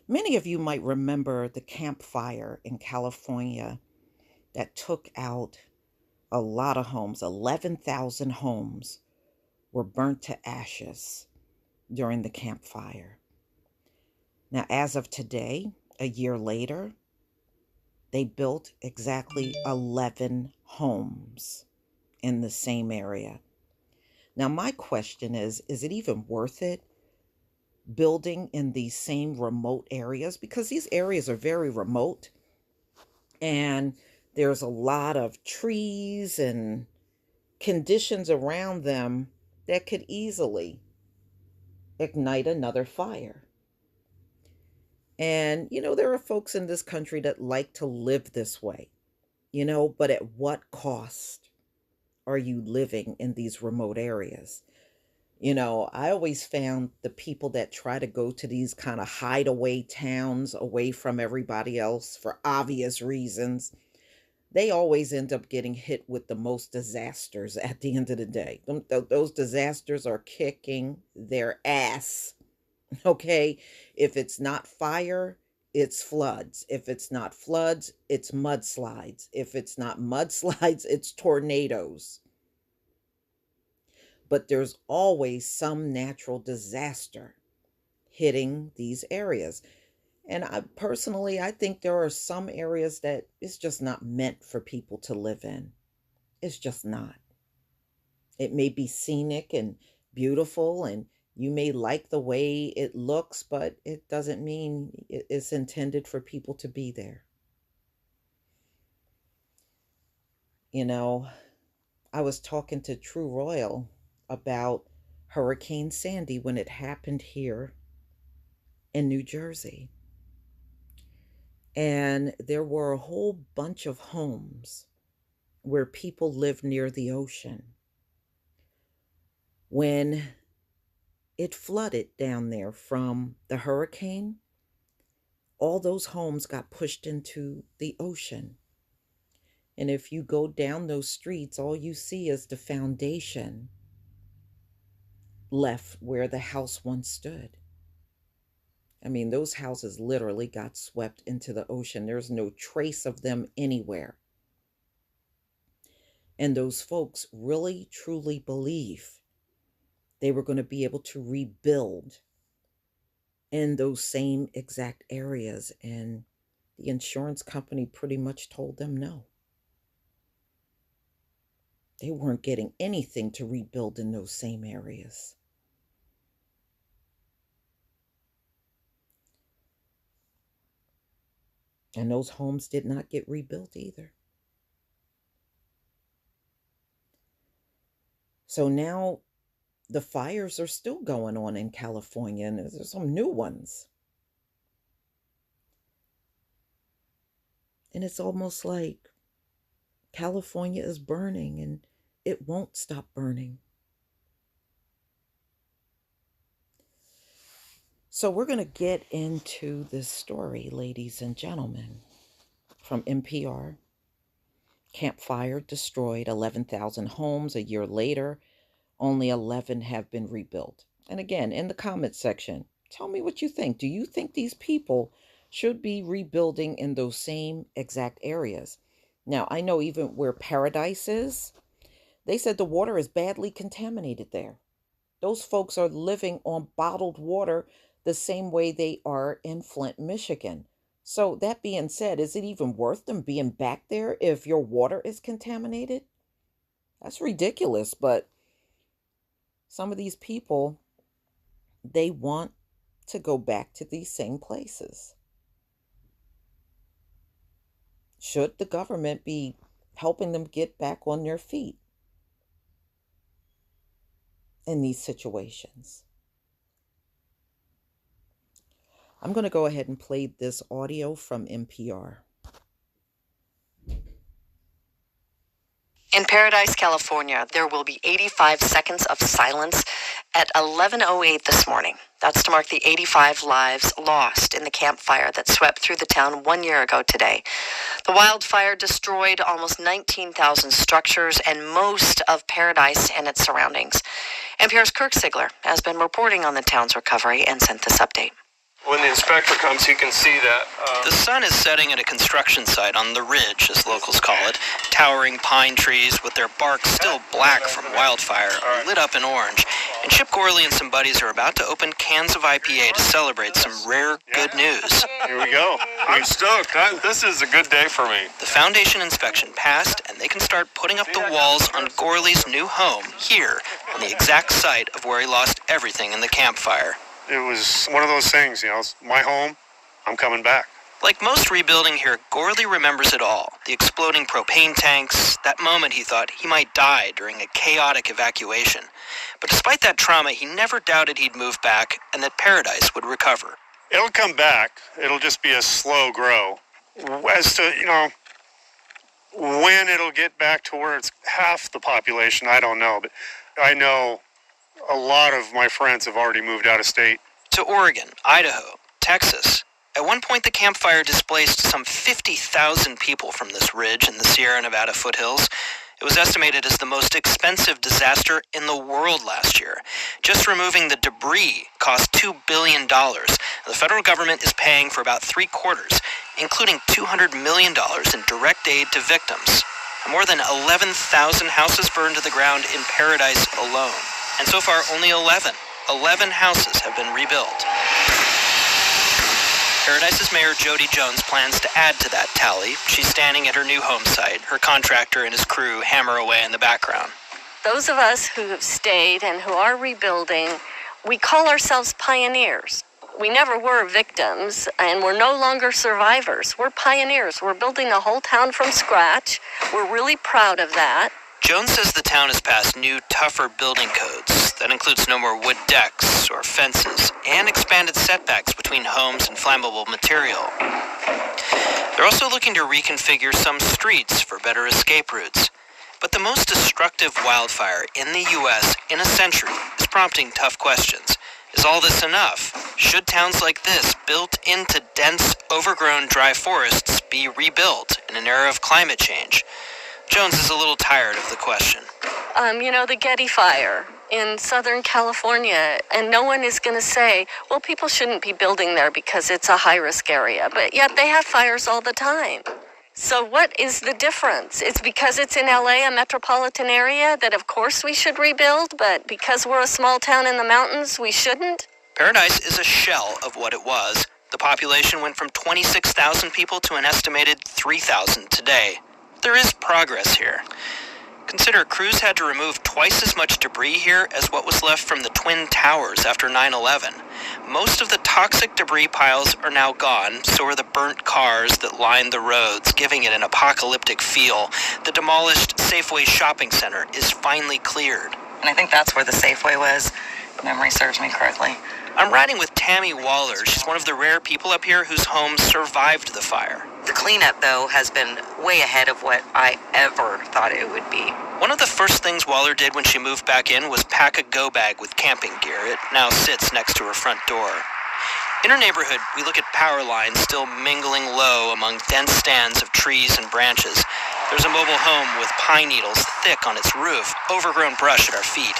Many of you might remember the Camp Fire in California that took out a lot of homes. 11,000 homes were burnt to ashes during the Camp Fire. Now, as of today, a year later, they built exactly 11 homes in the same area. Now, my question is it even worth it building in these same remote areas? Because these areas are very remote and there's a lot of trees and conditions around them that could easily ignite another fire. And, there are folks in this country that like to live this way, but at what cost are you living in these remote areas? I always found the people that try to go to these kind of hideaway towns away from everybody else for obvious reasons, they always end up getting hit with the most disasters at the end of the day. Those disasters are kicking their ass. Okay. If it's not fire, it's floods. If it's not floods, it's mudslides. If it's not mudslides, it's tornadoes. But there's always some natural disaster hitting these areas. And I think there are some areas that it's just not meant for people to live in. It's just not. It may be scenic and beautiful, and you may like the way it looks, but it doesn't mean it's intended for people to be there. You know, I was talking to True Royal about Hurricane Sandy when it happened here in New Jersey. And there were a whole bunch of homes where people lived near the ocean. When it flooded down there from the hurricane, all those homes got pushed into the ocean. And if you go down those streets, all you see is the foundation left where the house once stood. I mean, those houses literally got swept into the ocean. There's no trace of them anywhere. And those folks really, truly believe they were going to be able to rebuild in those same exact areas. And the insurance company pretty much told them no. They weren't getting anything to rebuild in those same areas. And those homes did not get rebuilt either. So now the fires are still going on in California, and there's some new ones. And it's almost like California is burning and it won't stop burning. So we're going to get into this story, ladies and gentlemen, from NPR. Camp Fire destroyed 11,000 homes a year later. Only 11 have been rebuilt. And again, in the comments section, tell me what you think. Do you think these people should be rebuilding in those same exact areas? Now, I know even where Paradise is, they said the water is badly contaminated there. Those folks are living on bottled water the same way they are in Flint, Michigan. So, that being said, is it even worth them being back there if your water is contaminated? That's ridiculous, but some of these people, they want to go back to these same places. Should the government be helping them get back on their feet in these situations? I'm going to go ahead and play this audio from NPR. In Paradise, California, there will be 85 seconds of silence at 11:08 this morning. That's to mark the 85 lives lost in the Camp Fire that swept through the town 1 year ago today. The wildfire destroyed almost 19,000 structures and most of Paradise and its surroundings. NPR's Kirk Sigler has been reporting on the town's recovery and sent this update. When the inspector comes, he can see that. The sun is setting at a construction site on the ridge, as locals call it. Towering pine trees with their bark still black from wildfire are lit up in orange. And Chip Gorley and some buddies are about to open cans of IPA to celebrate some rare good news. Here we go. I'm stoked. This is a good day for me. The foundation inspection passed, and they can start putting up the walls on Gorley's new home here on the exact site of where he lost everything in the campfire. It was one of those things, it's my home, I'm coming back. Like most rebuilding here, Gorley remembers it all. The exploding propane tanks, that moment he thought he might die during a chaotic evacuation. But despite that trauma, he never doubted he'd move back and that Paradise would recover. It'll come back. It'll just be a slow grow. As to, when it'll get back to where it's half the population, I don't know. But I know a lot of my friends have already moved out of state. To Oregon, Idaho, Texas. At one point, the campfire displaced some 50,000 people from this ridge in the Sierra Nevada foothills. It was estimated as the most expensive disaster in the world last year. Just removing the debris cost $2 billion. The federal government is paying for about 3/4, including $200 million in direct aid to victims. More than 11,000 houses burned to the ground in Paradise alone. And so far, only 11 houses have been rebuilt. Paradise's Mayor Jody Jones plans to add to that tally. She's standing at her new home site. Her contractor and his crew hammer away in the background. Those of us who have stayed and who are rebuilding, we call ourselves pioneers. We never were victims, and we're no longer survivors. We're pioneers. We're building a whole town from scratch. We're really proud of that. Jones says the town has passed new, tougher building codes. That includes no more wood decks or fences, and expanded setbacks between homes and flammable material. They're also looking to reconfigure some streets for better escape routes. But the most destructive wildfire in the U.S. in a century is prompting tough questions. Is all this enough? Should towns like this, built into dense, overgrown dry forests, be rebuilt in an era of climate change? Jones is a little tired of the question. The Getty Fire in Southern California, and no one is going to say, well, people shouldn't be building there because it's a high-risk area, but yet they have fires all the time. So what is the difference? It's because it's in LA, a metropolitan area, that of course we should rebuild, but because we're a small town in the mountains, we shouldn't? Paradise is a shell of what it was. The population went from 26,000 people to an estimated 3,000 today. There is progress here. Consider crews had to remove twice as much debris here as what was left from the Twin Towers after 9/11. Most of the toxic debris piles are now gone, so are the burnt cars that lined the roads, giving it an apocalyptic feel. The demolished Safeway shopping center is finally cleared. And I think that's where the Safeway was, if memory serves me correctly. I'm riding with Tammy Waller. She's one of the rare people up here whose home survived the fire. The cleanup, though, has been way ahead of what I ever thought it would be. One of the first things Waller did when she moved back in was pack a go bag with camping gear. It now sits next to her front door. In her neighborhood, we look at power lines still mingling low among dense stands of trees and branches. There's a mobile home with pine needles thick on its roof, overgrown brush at our feet.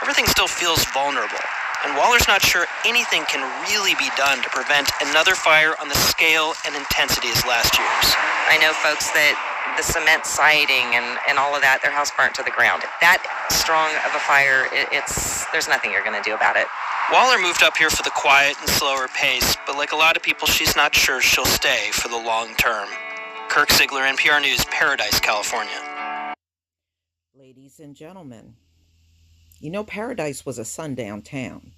Everything still feels vulnerable. And Waller's not sure anything can really be done to prevent another fire on the scale and intensity as last year's. I know folks that the cement siding and all of that, their house burnt to the ground. That strong of a fire, there's nothing you're going to do about it. Waller moved up here for the quiet and slower pace, but like a lot of people, she's not sure she'll stay for the long term. Kirk Ziegler, NPR News, Paradise, California. Ladies and gentlemen, Paradise was a sundown town.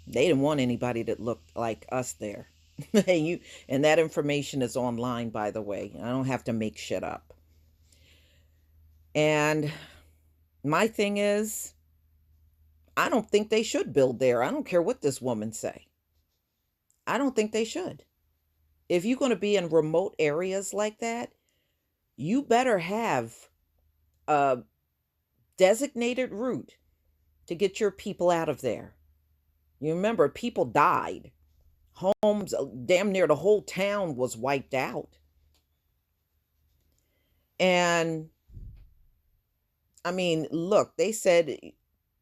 They didn't want anybody that looked like us there. And that information is online, by the way. I don't have to make shit up. And my thing is, I don't think they should build there. I don't care what this woman say. I don't think they should. If you're going to be in remote areas like that, you better have a designated route to get your people out of there. You remember, people died. Homes, damn near the whole town was wiped out. And, look, they said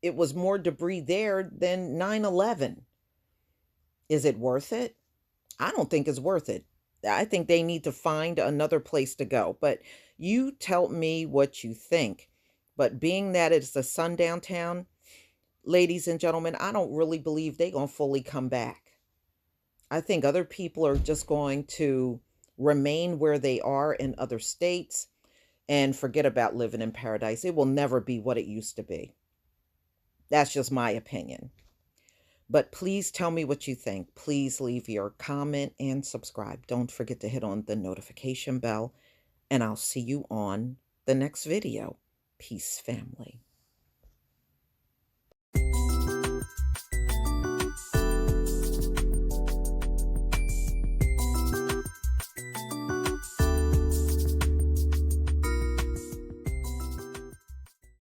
it was more debris there than 9/11. Is it worth it? I don't think it's worth it. I think they need to find another place to go. But you tell me what you think. But being that it's a sundown town, ladies and gentlemen, I don't really believe they're going to fully come back. I think other people are just going to remain where they are in other states and forget about living in paradise. It will never be what it used to be. That's just my opinion. But please tell me what you think. Please leave your comment and subscribe. Don't forget to hit on the notification bell, and I'll see you on the next video. Peace, family.